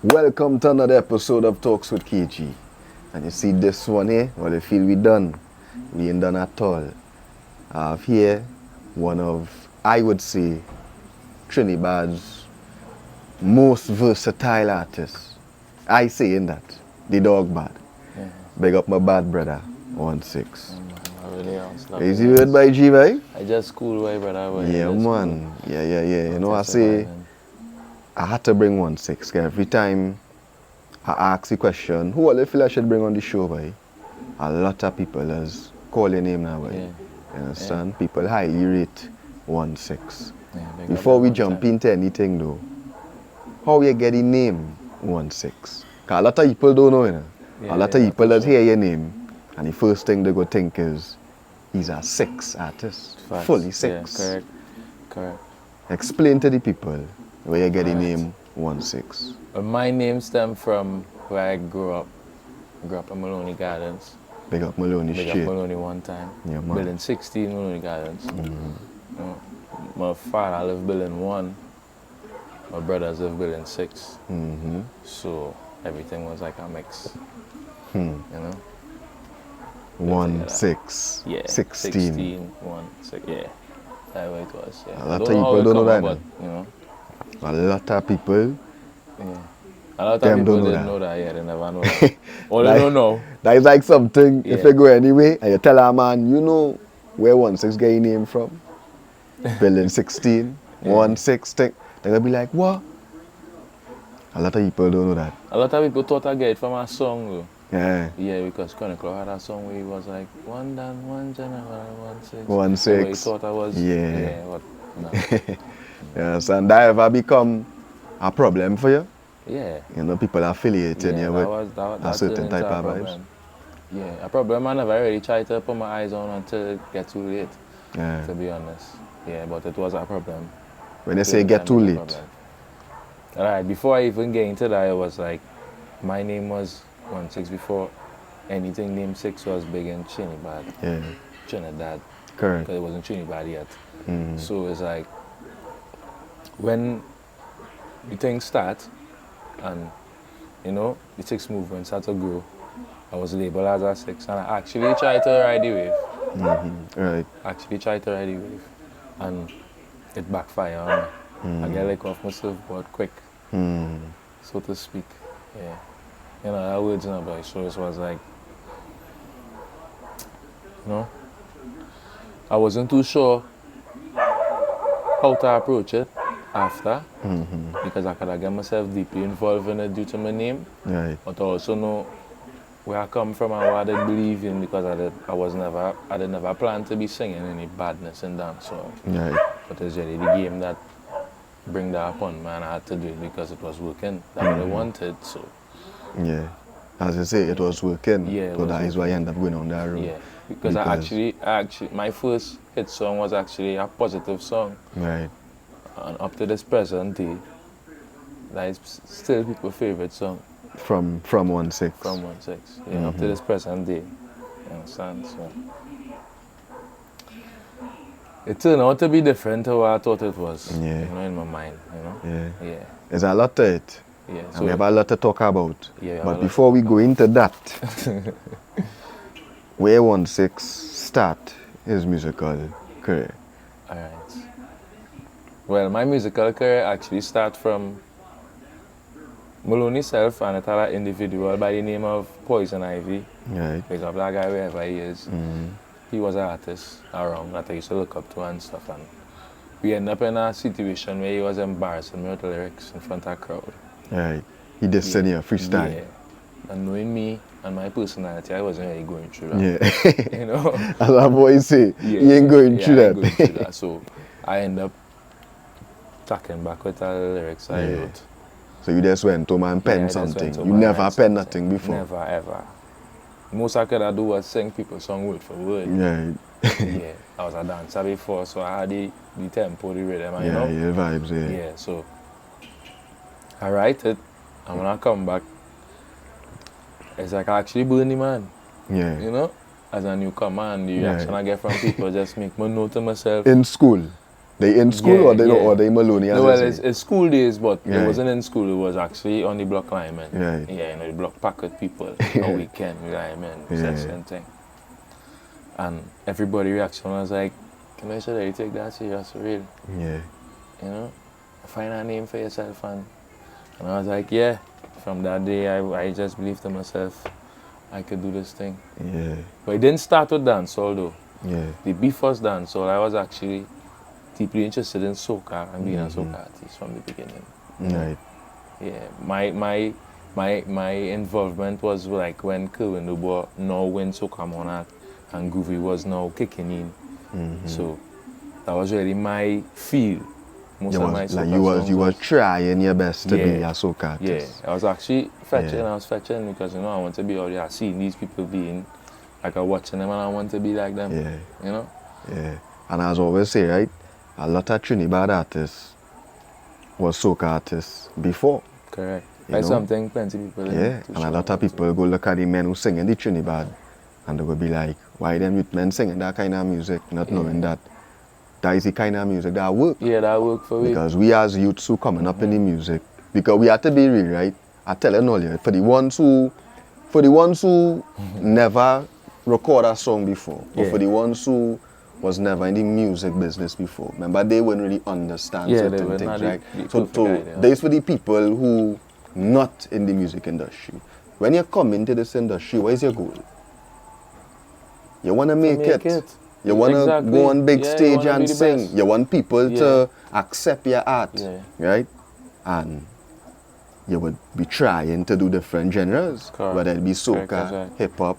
Welcome to another episode of Talks with KG. And you see this one here, well, I feel we done. We ain't done at all. I have here one of, I would say, Trinidad's most versatile artists. I saying that. The dog bad. Yeah. Big up my bad brother, 1/6. I really am. Is you heard by G, right? I just cool way, brother. Boy. Yeah, man. Yeah. You know, I say, I had to bring 1/6. Every time I ask the question, who all you feel I should bring on the show, boy? A lot of people has called your name now, boy. Yeah. You understand? People highly rate 1/6. Yeah, Before we jump into anything though, how you get the name 1/6? Because a lot of people don't know, you know. Yeah, a lot of people that hear your name, and the first thing they go think is, he's a 6 artist. Facts. Fully 6. Yeah, correct. Explain to the people where you get the name 1/6. My name stemmed from where I grew up. I grew up in Maloney Gardens. Big up Maloney Big Street. up Maloney one time. Yeah, man. Building 16 Maloney Gardens. You know, my father lived building 1. My brothers lived building 6. So everything was like a mix. You know? 1/6. Yeah. 16. 1, 6. Yeah. That's what it was. Yeah. A lot of Don't know how people it don't know come that, about, you know. A lot of people, Yeah. A lot of Them people don't know didn't that. know that. Yeah, they never know that. Or they don't know. that is like something, if Yeah. you go anyway, and you tell a man, you know where 1/6 get your name from? Building 16, Yeah. 1/6 thing. They're going to be like, what? A lot of people don't know that. A lot of people thought I get it from a song though. Yeah. Yeah, because Chronicle had a song where he was like, 1 Dan, 1 General, 1/6. 1/6. So he thought I was, Yeah. what? No. Yes, and that ever become a problem for you? Yeah. You know, people affiliating you with a certain type of vibes. Yeah, a problem I never really tried to put my eyes on until it get too late, Yeah. to be honest. Yeah, but it was a problem. When they say get too late. Alright, before I even get into that, it was like, my name was 1/6 before anything named 6 was big in Yeah, Trinidad, correct. because it wasn't Trinidad yet. So it's like, when the things start, and you know, the 6 movement start to grow, I was labeled as a 6, and I actually tried to ride the wave. Right. And it backfired on me. I get like off my surfboard quick, so to speak. Yeah. You know, that words in a boy, so it was like, you know, I wasn't too sure how to approach it after, because I could have get myself deeply involved in it due to my name, Right. but I also know where I come from and what I did believe in, because I did never plan to be singing any badness in dancehall. Right. But it's really the game that bring that upon me, and I had to do it because it was working. That's what I wanted, so. Yeah. As you say, it was working. Yeah, it So was that is why you end up going on that road. Yeah, because I actually, my first hit song was actually a positive song. Right. And up to this present day, that is still people's favorite song From 1/6. from 1/6. Yeah, up to this present day. You understand? So it turned out to be different to what I thought it was. Yeah. You know, in my mind, you know? Yeah. Yeah. There's a lot to it. Yeah. And we have a lot to talk about. Yeah, we have a but lot before to we talk go into that, where 1/6 start his musical career? Alright. Well, my musical career actually started from Maloney self, and it had an individual by the name of Poison Ivy. Right. Big up that guy wherever he is. He was an artist around that I used to look up to and stuff, and we ended up in a situation where he was embarrassing me with the lyrics in front of a crowd. Right. He just send you a freestyle. Yeah. And knowing me and my personality, I wasn't really going through that. Yeah. You know? As our boys say, he ain't going through I that. ain't going through that. So I end up talking back with all the lyrics I wrote. So you just went home and pen I just went something. home You and never write pen something. nothing before. Never, ever. Most I could do was sing people's song word for word. Right. Yeah, I was a dancer before, so I had the tempo, the rhythm, and you know? Yeah, vibes, yeah. Yeah, so I write it, and when I come back, it's like I actually burn the man, Yeah. you know? As a newcomer, and the reaction I get from people just make me know to myself. In school. They in school or they yeah. or they Maloney as No, you well, say? it's school days, but Right. it wasn't in school. It was actually on the block lineman. Right. Yeah, you know, the block packed with people. A weekend with linemen, Yeah. same thing. And everybody reaction was like, "Can I should you take that serious, for real? Yeah. You know, find a name for yourself." And I was like, "Yeah." From that day, I just believed in myself. I could do this thing. Yeah. But it didn't start with dancehall though. Yeah. The first dancehall, I was actually deeply interested in soca and being a soca artist from the beginning. Right. Yeah, my involvement was like when Kerwin Dubois now went Soca Monarch and Groovy was now kicking in. So that was really my field. Most You of my was, like soca songs you was was- trying your best to be Yeah. a soca Yeah, artist. I was actually fetching. Yeah. I was fetching because I want to be out there seeing these people being like I watching them and I want to be like them. Yeah. You know? Yeah. And as I always say, right, a lot of Trinidad artists was soca artists before. Correct. You That's know? something plenty people. Yeah. And a lot of people go look at the men who sing in the Trinidad and they will be like, why them youth men singing that kind of music, not knowing that that is the kind of music that work. Yeah, that work for me. Because we as youths who coming up in the music, because we have to be real, right? I tell you earlier, for the ones who never record a song before, or Yeah. for the ones who was never in the music business before, remember they wouldn't really understand Yeah, they certain would things, not right? the So, perfect idea. there's for the people who not in the music industry. When you come into this industry, what is your goal? You want to make it. You want to Exactly. go on big Yeah, you stage wanna be and the sing. best. You want people Yeah. to accept your art, Yeah. right? And you would be trying to do different genres, Correct. whether it be Correct, that's soca, right. hip hop,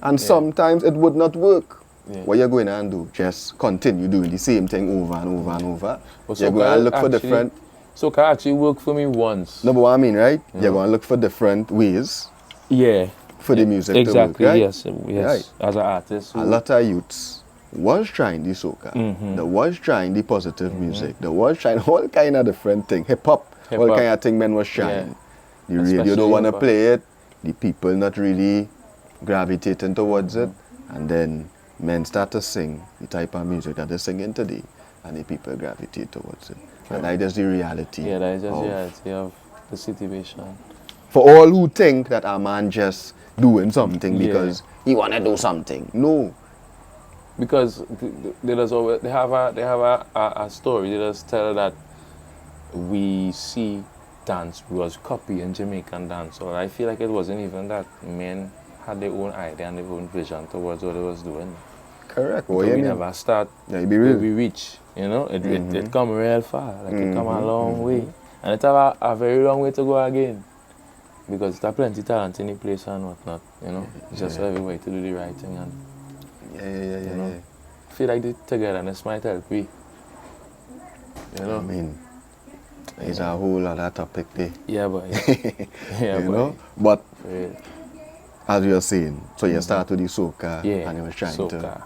and sometimes it would not work. Yeah. What you're going to do? Just continue doing the same thing over and over and over. But You're going to look for different. Soca actually worked for me once. No, but what I mean, right? You're going to look for different ways Yeah. for the music Exactly. to work, right? Yes. Yes. Right. As an artist. A lot of youths was trying the soca, they was trying the positive music, they was trying all kind of different things, hip hop, all Hip-hop. kind of thing men was trying. The radio Especially don't want to hip-hop. play it, the people not really gravitating towards it, and then men start to sing the type of music that they're singing today, and the people gravitate towards it. And that is the reality. Yeah, that is just of- the reality of the situation. For all who think that a man just doing something Yeah. because he want to do something. No. Because they just always they have a story. They just tell that we see dance was copying Jamaican dance. So I feel like it wasn't even that. Men had their own idea and their own vision towards what they was doing. Correct. So What you we mean? never start Yeah, you be where real. we reach. You know, it come real far. Like it come a long way, and it have a very long way to go again. Because there's plenty talent in the place and whatnot. You know, it's just for everybody to do the right thing and. Yeah. You know? Feel like they togetherness might help we. You know? I mean, it's a whole lot of topic there. Yeah, boy. Yeah, you boy. know? But For real. as you were saying, so you start with the soca Yeah. and you were trying soca. to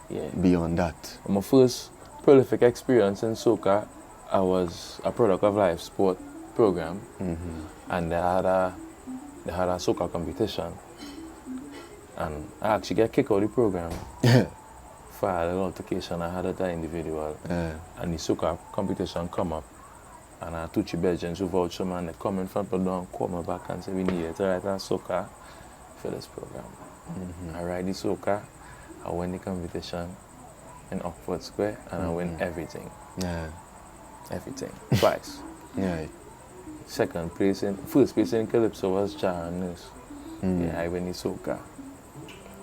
Yeah. beyond that. My first prolific experience in soca, I was a product of life sport program, and they had a soca competition, and I actually get kicked out of the program for a little altercation I had at the individual. And the soca competition come up, and I two Belgians who vouch for me, and they come in front of the door and call me back and say we need to write a soca for this program. I write the soca, I win the competition in Oxford Square, and I win everything. Yeah. Everything. Twice. Yeah. First place in Calypso was Sharon Nurse. Yeah, I win the soca.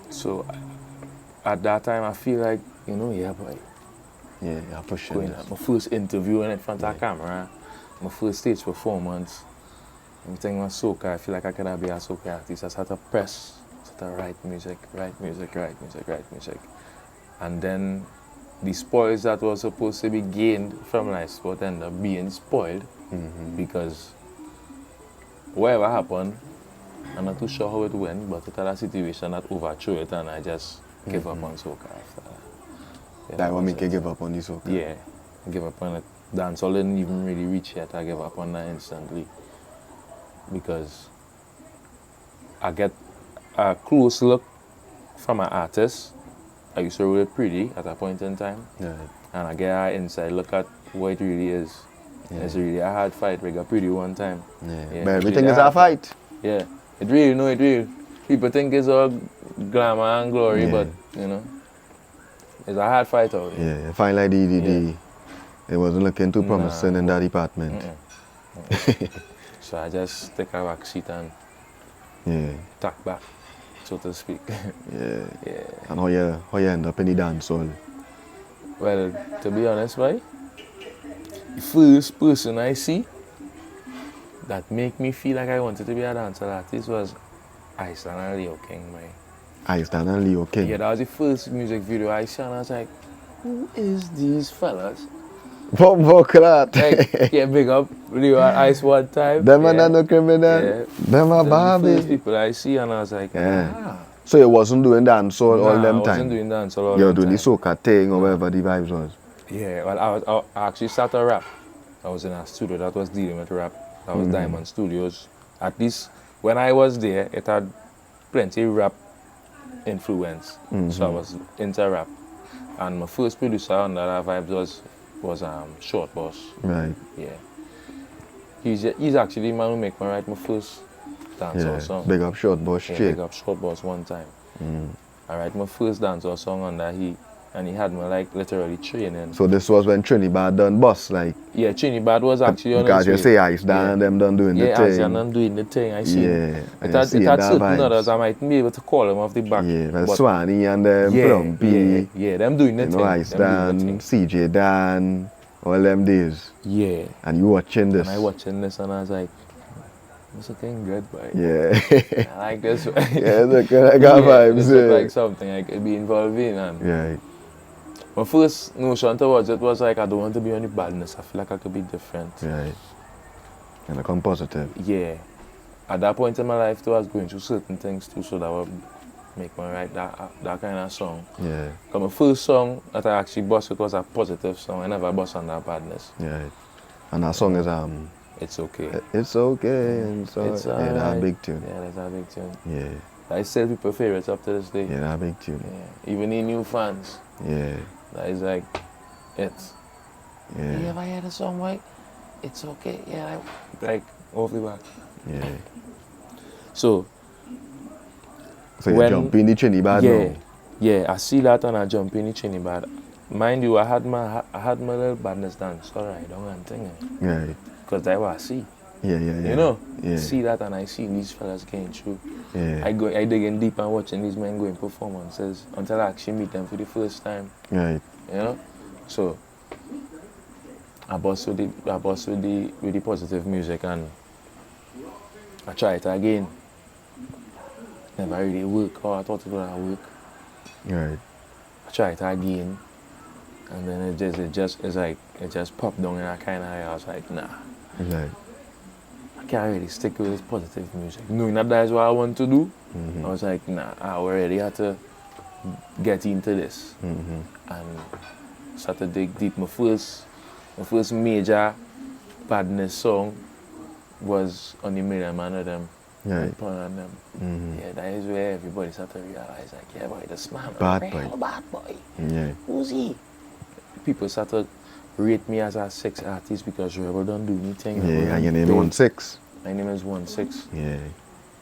So at that time I feel like, yeah boy, Yeah, you're pushing going this. at my first interview in front of the camera, my first stage performance, everything was soca. I feel like I could be a soca artist. I started to press, started to write music. And then the spoils that was supposed to be gained from life sport ended up being spoiled because whatever happened, I'm not too sure how it went, but it had a situation that overthrew it and I just gave up on soca after that. Yeah, That will was make you it. give up on the soca. Yeah, I gave up on it. Dancehall didn't even really reach yet. I gave up on that instantly because I get a close look from an artist. I used to roll Pretty at a point in time, Yeah. and I get her inside, look at what it really is. Yeah. It's really a hard fight. We got pretty one time. Yeah. Yeah, But it's everything really is a hard fight. Yeah, it real. People think it's all glamour and glory, Yeah. but you know, it's a hard fight out there. Yeah, I find like it wasn't looking too promising in that department. So I just take a back seat and tack back, so to speak. Yeah. Yeah. And how you end up in the dance hall? Well, to be honest, boy, the first person I see that make me feel like I wanted to be a dancer artist was Iceland and Leo King, boy. Iceland and Leo King. Yeah, that was the first music video I saw, and I was like, who is these fellas? What that? Like, yeah, big up Leo and Ice one time. Them are no criminal. Yeah. Them are The Barbie. first people I see, and I was like, So you wasn't doing dance all Nah, them I wasn't time? doing dance all You were them doing the time. soca thing or whatever the vibes was? Yeah, well, I actually started rap. I was in a studio that was dealing with rap. That was Diamond Studios. At least when I was there, it had plenty rap influence. So I was into rap. And my first producer on that vibes was Short Boss. Right. Yeah. He's actually the man who make me write my first dancehall song. Big up Short Boss Yeah, straight. big up Short Boss one time. I write my first dancehall song under he had me like literally training. So this was when Trinidad done bus, like Yeah, Trinidad was actually on because you its way. say Ice Dan and them done doing the Yeah, thing. Ice Dan doing the thing. I see. Yeah. It had certain others I mightn't be able to call them off the back. Yeah, well, but Swanee and them, Plumpy, yeah, them doing the you thing. know, Ice them doing Dan, the thing. CJ Dan, all them days. Yeah. And you watching this. And I watching this and I was like, this looking good, boy. Yeah. I like this. Yeah, look, I got vibes. This Yeah. look like something I could be involved in. And Yeah. my first notion towards it was like, I don't want to be on the badness. I feel like I could be different. Right. And I come positive. Yeah. At that point in my life, too, I was going through certain things too, so that would make me write that kind of song. Yeah. Because my first song that I actually bust with was a positive song. I never bust on that badness. Yeah. And that song is It's okay. It's okay and so It's yeah, that alright. big tune. Yeah, that's a big tune. Yeah. I still people favorites up to this day. Yeah, that big tune. Yeah. Even the new fans. Yeah. That is like it. Yeah. You ever heard a song like It's Okay? Yeah, like off the back. Yeah. So you when- jump in the Trinidad yeah, now. yeah, I see that and I jump in the Trinidad. Mind you, I had my little badness dance. Alright, don't want thing. Right. Because that's what I see. Yeah. You know? Yeah. See that and I see these fellas getting through. Yeah. I dig in deep and watching these men going performances until I actually meet them for the first time. Right. You know? So I bust with the positive music and I try it again. Never really work. Oh, I thought it would work. Right. I try it again. And then it just popped down in a kind of way. I was like, nah. Right. I can't really stick with this positive music. Knowing that is what I want to do, I was like, nah, I already had to get into this. And start to dig deep. My first major badness song was on the Million Man of them. Right. On them. Yeah, that is where everybody started to realize, like, yeah, boy, this man, Bad real boy. bad boy. Yeah. Who's he? People started rate me as a sex artist because Rebel don't do anything. Yeah, and your name is 1/6. My name is 1/6. Yeah.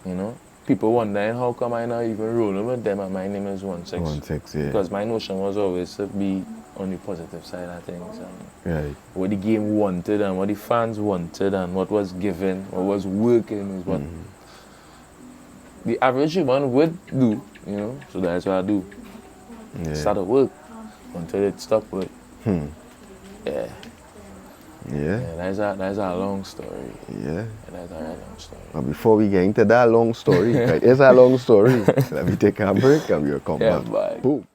You know? People wondering how come I not even rolling with them and my name is 1/6. 1/6, yeah. Because my notion was always to be on the positive side of things. And Right. what the game wanted and what the fans wanted and what was given, what was working is what the average human would do, you know? So that's what I do. Yeah. Start to work until it stopped work. Yeah. Yeah. Yeah, that's a long story. Yeah. Yeah, that's a very long story. But before we get into that long story, right, it's a long story. Let me take a break and we'll come Yeah, back. bye. Boom.